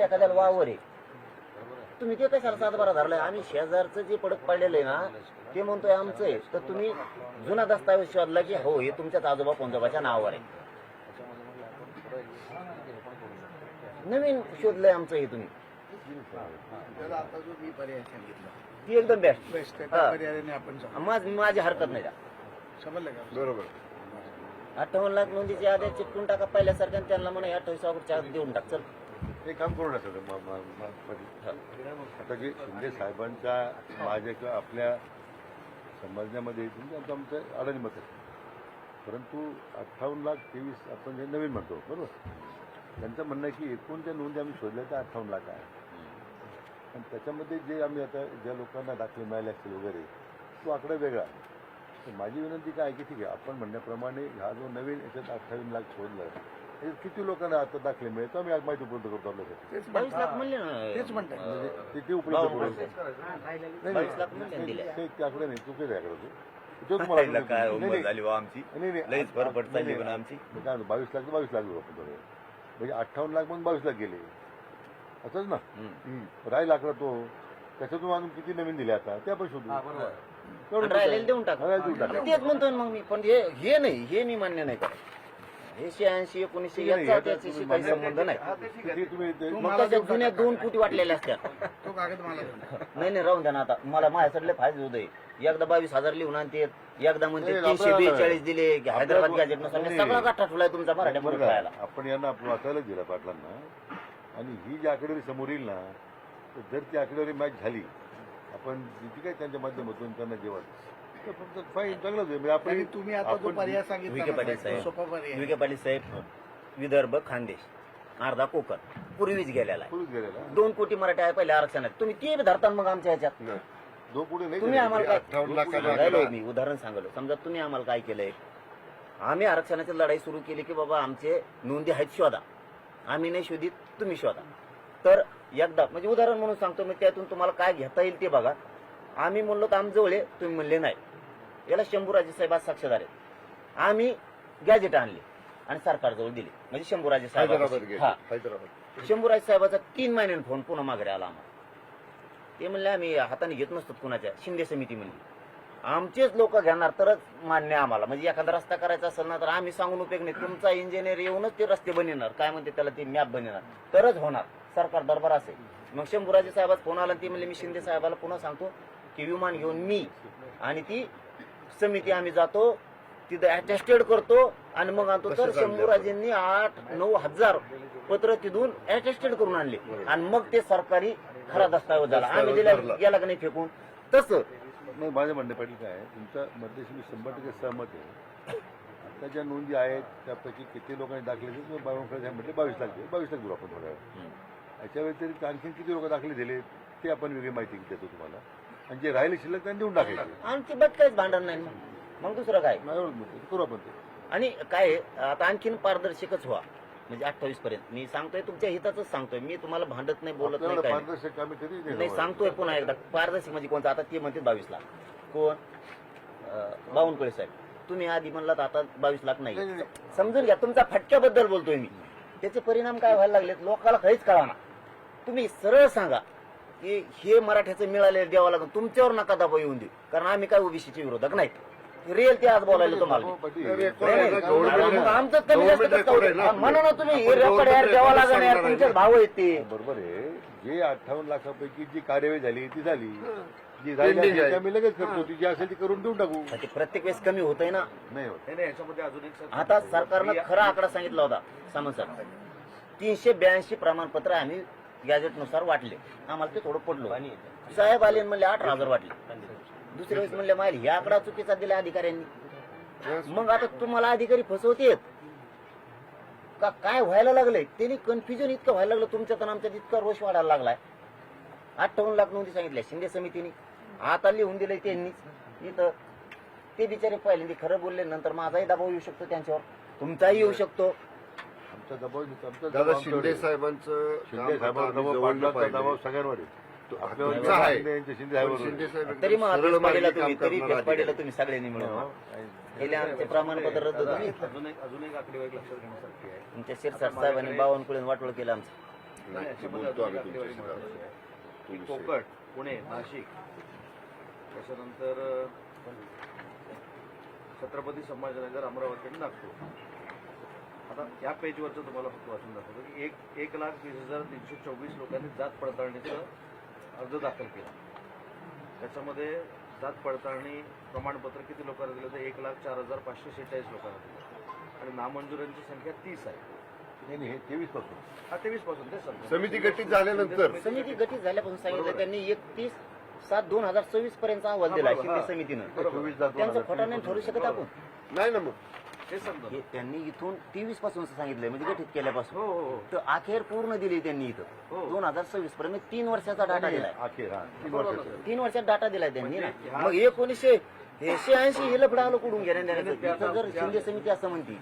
एखाद्याला वावर आहे, तुम्ही ते कशाला 7-12 धरलाय? आम्ही शेजारचं जे पडक पडलेलं आहे ना ते म्हणतोय आमचं आहे, तर तुम्ही जुना दस्तावेज शोधला की हो हे तुमच्याच आजोबा पंजोबाच्या नावावर आहे. नवीन शोधलंय आमचं हे तुम्ही, आता जो मी पर्याय सांगितला ती एकदम बेस्ट. बेस्ट त्या पर्यायाने आपण माझी हरकत नाही. समजलं का? बरोबर. 58 लाख नोंदीची आधी चिटकून टाका पहिल्यासारख्या, त्यांना म्हणा 28 ऑगस्टच्या आत देऊन टाक. चल हे काम करू नका आता जे शिंदे साहेबांच्या माझ्या किंवा आपल्या समजण्यामध्ये म्हणजे आमचं अडाणी मत आहे, परंतु 58,23,000 आपण जे नवीन म्हणतो बरोबर, त्यांचं म्हणणं आहे की एकूण ज्या नोंदी आम्ही शोधल्या त्या 58 लाख आहे. आणि त्याच्यामध्ये जे आम्ही आता ज्या लोकांना दाखले मिळाले असतील वगैरे तो आकडा वेगळा. तर माझी विनंती काय आहे की ठीक आहे आपण म्हणण्याप्रमाणे हा जो नवीन याच्यात 28 लाख शोधला हे किती लोकांना आता दाखले मिळेल आम्ही आज माहिती उपलब्ध करतो आपल्यासाठी. 22 लाख म्हणले ना, तेच म्हणतात म्हणजे किती उपलब्ध करू 22 लाख म्हणले दिले. ते आकडे नाही चुकीचे आकडे होते तुम्हाला काय उंमत झाली बा आमची, लईच फरफट चालली पण आमची. काय 22 लाख तर 22 लाख घेऊ आपण थोडे, म्हणजे 58 लाख मग 22 लाख गेले असंच ना. राहील आकडा तो त्याच्यातून अजून किती नवीन दिले आता ते आपण शोधू, राहिलेलं देऊन टाका. तेच म्हणतोय मग मी, पण हे नाही, हे मी मान्य नाही करत. हे 86, 1900 याचा त्याच्याशी काही संबंध नाही. मग त्याच्या जुन्या 2 कोटी वाटलेल्या असत्या. तो कागद मला द्या. नाही राहून द्या ना, आता मला माझ्याकडले फायदे होत आहे. एकदा 22,000 लिहून आणते, एकदा म्हणते 342 दिले हैदराबाद गॅजेट नुसार. सगळा गाठा ठुलाय तुमचा मराठ्या बरोबर खायला. आपण यांना आपलं वाचायला दिलं पाटलांना, आणि ही जी आकडेवारी समोर येईल ना, तर जर ती आकडेवारी मॅच झाली आपण जी काय त्यांच्या माध्यमातून त्यांना जेवण तर फाईन चांगलंच आहे. आणि तुम्ही आता जो पर्याय सांगितला विखे पाटील ना, साहेब, सोपा पर्याय आहे. विखे पाटील साहेब, विदर्भ, खानदेश, अर्धा कोकण पूर्वीच गेलेला आहे. पुरुष गेलेला 2 कोटी मराठी आहे पहिल्या आरक्षणात. तुम्ही ते धरता मग आमच्या ह्याच्यात. 2 कोटी नाही तुम्ही आम्हाला काय 58 लाखाचा राहिलो मी उदाहरण सांगलो. समजा तुम्ही आम्हाला काय केलंय, आम्ही आरक्षणाची लढाई सुरू केली की बाबा आमचे नोंदी आहेत शोधा, आम्ही नाही शोधित तुम्ही शोधा. तर एकदा म्हणजे उदाहरण म्हणून सांगतो मी, त्यातून तुम्हाला काय घेता येईल ते बघा. आम्ही म्हणलो तर आमजवळ आहे, तुम्ही म्हणले नाही. याला शंभूराजे साहेब आज साक्षीदार आहेत. आम्ही गॅजेट आणले आणि सरकारजवळ दिले, म्हणजे शंभूराजे साहेब. हा, शंभूराजे साहेबाचा 3 महिन्यांनी फोन पुन्हा माघारी आला आम्हाला. ते म्हणले आम्ही हाताने घेत नसतो कुणाच्या, शिंदे समिती म्हणली आमचेच लोक घेणार तरच मान्य आम्हाला. म्हणजे एखादा रस्ता करायचा असेल ना तर आम्ही सांगून उपयोग नाही, तुमचा इंजिनियर येऊनच ते रस्ते बनवणार, काय म्हणते त्याला ते मॅप बनवणार तरच होणार. सरकार दरबार असेल. मग शंभूराजे साहेबाचा फोन आला, ती म्हणले मी शिंदे साहेबाला पुन्हा सांगतो की विमान घेऊन मी आणि ती समिती आम्ही जातो, तिथं अटेस्टेड करतो आणि मग आणतो. तर शंभूराजेंनी 8-9 हजार पत्र तिथून अटेस्टेड करून आणले आणि मग ते सरकारी खरा दस्तावेज झाला. आम्ही दिला गेला का नाही फेकून. तसं नाही माझं म्हणणं पाटील काय आहे, तुमच्या मध्येशी मी 100% सहमत आहे. आता ज्या नोंदी आहेत त्यापैकी किती लोकांनी दाखले दिले म्हटले 22 लाख दिले, 22 लाख देऊ आपण थोड्या वेळ. याच्या व्यतिरिक्त आणखी किती लोक दाखले दिले ते आपण वेगळी माहिती देतो तुम्हाला, आणि जे राहिले शिल्लक त्यांनी देऊन टाकायचे. आमची बट काहीच भांडण नाही. मग दुसरं काय करू आपण ते. आणि काय आता आणखीन पारदर्शकच व्हा, म्हणजे 28 पर्यंत. मी सांगतोय तुमच्या हिताच सांगतोय, मी तुम्हाला भांडत नाही, बोलत नाही, काय पारदर्शक आम्ही कधी नाही. सांगतोय पुन्हा एकदा पारदर्शक म्हणजे कोणतं. आता ते म्हणते 22 लाख. कोण? बावनकुळे साहेब. तुम्ही आधी म्हणलात आता 22 लाख नाही. समजून घ्या, तुमचा फटक्याबद्दल बोलतोय मी. त्याचे परिणाम काय व्हायला लागलेत लोकांना काहीच कळाना. तुम्ही सरळ सांगा की हे मराठ्याचं मिळालेलं द्यावं लागेल, तुमच्यावर नका दबाव येऊन देऊ, कारण आम्ही काय ओबीसीचे विरोधक नाही. रिअल ते आज बोलायला तुम्हाला आमचं कमी जास्त म्हणून ना तुम्ही हे रेकॉर्ड यार द्यावं लागेल यार, तुमचे भाव आहेत ते. बरोबर आहे. जे 58 लाखापैकी जी कार्यवाही झाली ती झाली, जी राहिली आम्ही लगेच करतो, ती जी असेल ती करून देऊन टाकू. ते प्रत्येक वेळेस कमी होतंय ना. नाही होत. याच्यामध्ये अजून एक आता सरकारनं खरा आकडा सांगितला होता सामंत सर, 382 प्रमाणपत्र आम्ही गॅजेटनुसार वाटले. आम्हाला ते थोडं पडलो. साहेब आले म्हणले 18,000 वाटले. दुसऱ्या वेळेस म्हणले माहिती हे आकडा चुकीचा दिला अधिकाऱ्यांनी. मग आता तुम्हाला अधिकारी फसवतेत का काय व्हायला लागलंय? त्यांनी कन्फ्युजन इतकं व्हायला लागलं तुमच्यात आणि आमच्यात इतका रोष वाढायला लागलाय. 58 लाख नोंदी सांगितल्या शिंदे समितीने, आता लिहून दिलंय त्यांनीच. इथं ते बिचारे पहिल्यांदा खरं बोलले, नंतर माझाही दबाव येऊ शकतो त्यांच्यावर, तुमचाही येऊ शकतो. आमचा दबाव दादा शिंदे साहेबांचं दबाव सगळ्यांवर आहे. तरी मग फेसपाडीला तुम्ही सगळ्यांनी मिळून गेले आमचे प्रमाणपत्र रद्द तुम्ही. अजून एक आकडेवारी लक्षात घेण्यासारखी आहे. तुमच्या शिरसाट साहेबांनी बावनकुळे वाटोळ केलं आमचं. नाही, याच्यामध्ये बोलतो अजून आम्ही एक आकडेवारी तुमच्याशी महत्त्वाची आहे. तो की विषय. कोकण, पुणे, नाशिक, त्याच्यानंतर छत्रपती संभाजीनगर, अमरावती आणि नागपूर. आता या पेजवरचं तुम्हाला फक्त वाचून दाखवतो की 1,20,324 लोकांनी जात पडताळणीचं अर्ज दाखल केला. त्याच्यामध्ये जात पडताळणी प्रमाणपत्र किती लोकांना दिलं तर 1,04,546 लोकांना दिलं आणि नामंजुरांची संख्या 30 आहे. नाही हे 23 पासून. हा 23 पासून ते सांगतो. समिती गठीत झाल्यानंतर समिती गठीत झाल्यापासून सांगितलं बरोबर. त्यांनी 31/7/2024 पर्यंत अहवाल दिला बरोबर, शिंदे हा. समितीनं. 24 त्यांचं खोटा नाही ठरू शकत आपण. नाही ना मग ते समजा. हे त्यांनी इथून 23 पासून सांगितलंय म्हणजे गठीत केल्यापासून हो हो हो. तर अखेर पूर्ण दिली त्यांनी इथं हो. 2026 पर्यंत 3 वर्षाचा डाटा दिलाय. अखेर 3 बरोबर. वर्षाचं. 3 वर्षात डाटा दिलाय त्यांनी ना. म्हणजे ह्या- मग 1986 हे लफडा आलं कुठून गेल्या त्याचा- जर शिंदे समिती असं म्हणते